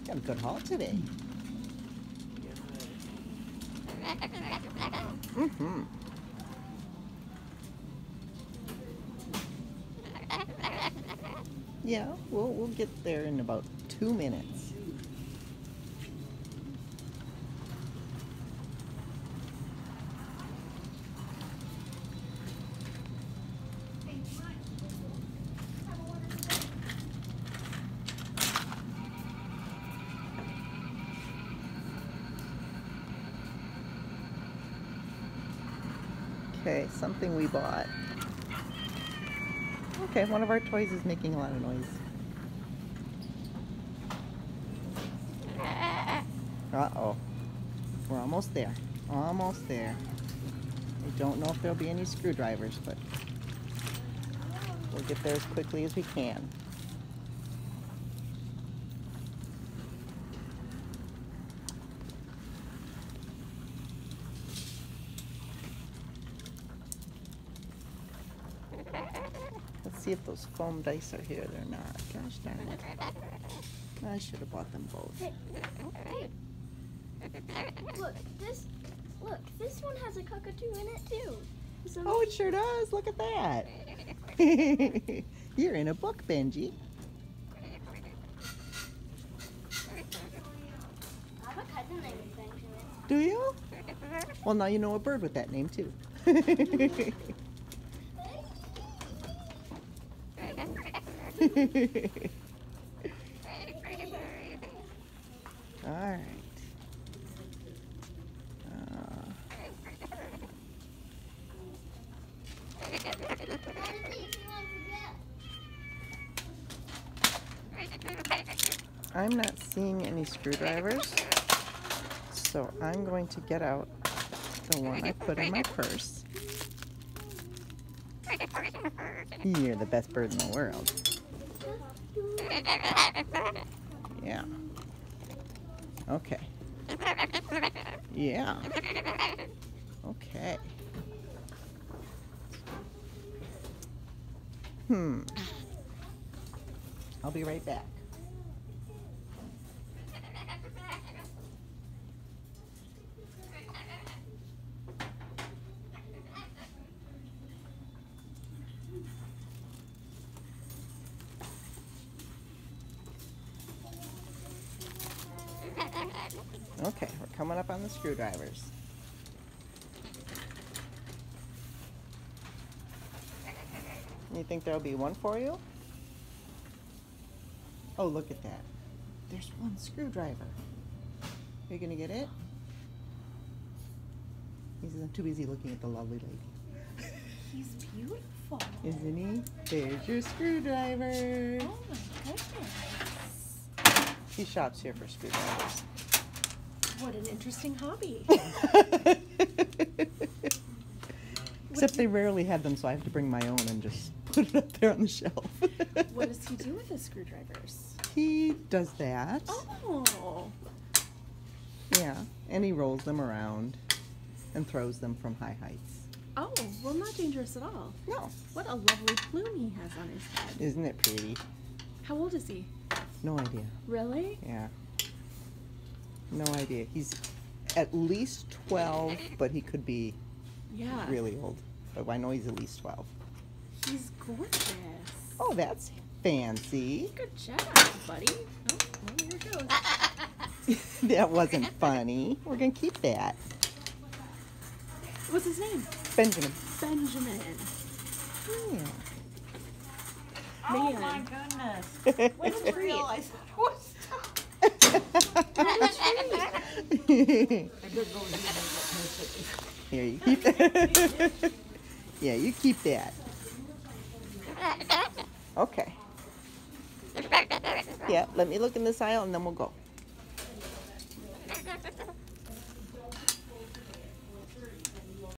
Got a good haul today. Mm-hmm. Yeah, we'll get there in about 2 minutes. Okay, something we bought. Okay, one of our toys is making a lot of noise. Uh-oh. We're almost there. Almost there. I don't know if there'll be any screwdrivers, but we'll get there as quickly as we can. Let's see if those foam dice are here. They're not. Gosh darn it. I should have bought them both. Hey. Look, this one has a cockatoo in it too. So oh, it sure does. Look at that. You're in a book, Benji. I have a cousin named Benjamin. Do you? Well, now you know a bird with that name too. All right. I'm not seeing any screwdrivers, so I'm going to get out the one I put in my purse. You're the best bird in the world. Yeah. Okay. Yeah. Okay. I'll be right back. Okay, we're coming up on the screwdrivers. You think there'll be one for you? Oh, look at that. There's one screwdriver. Are you gonna get it? He's too busy looking at the lovely lady. He's beautiful. Isn't he? There's your screwdriver. Oh my goodness. He shops here for screwdrivers. What an interesting hobby. Except they rarely have them, so I have to bring my own and just put it up there on the shelf. What does he do with his screwdrivers? He does that. Oh. Yeah, and he rolls them around and throws them from high heights. Oh, well, not dangerous at all. No. What a lovely plume he has on his head. Isn't it pretty? How old is he? No idea. Really? Yeah. No idea. He's at least 12, but he could be really old. But I know he's at least 12. He's gorgeous. Oh, that's fancy. Good job, buddy. Oh, well, here it goes. That wasn't funny. We're going to keep that. What's his name? Benjamin. Benjamin. Yeah. Oh Man. my goodness. What a treat. Realize it was Here, you keep that. Yeah, you keep that. Okay. Yeah, let me look in this aisle and then we'll go.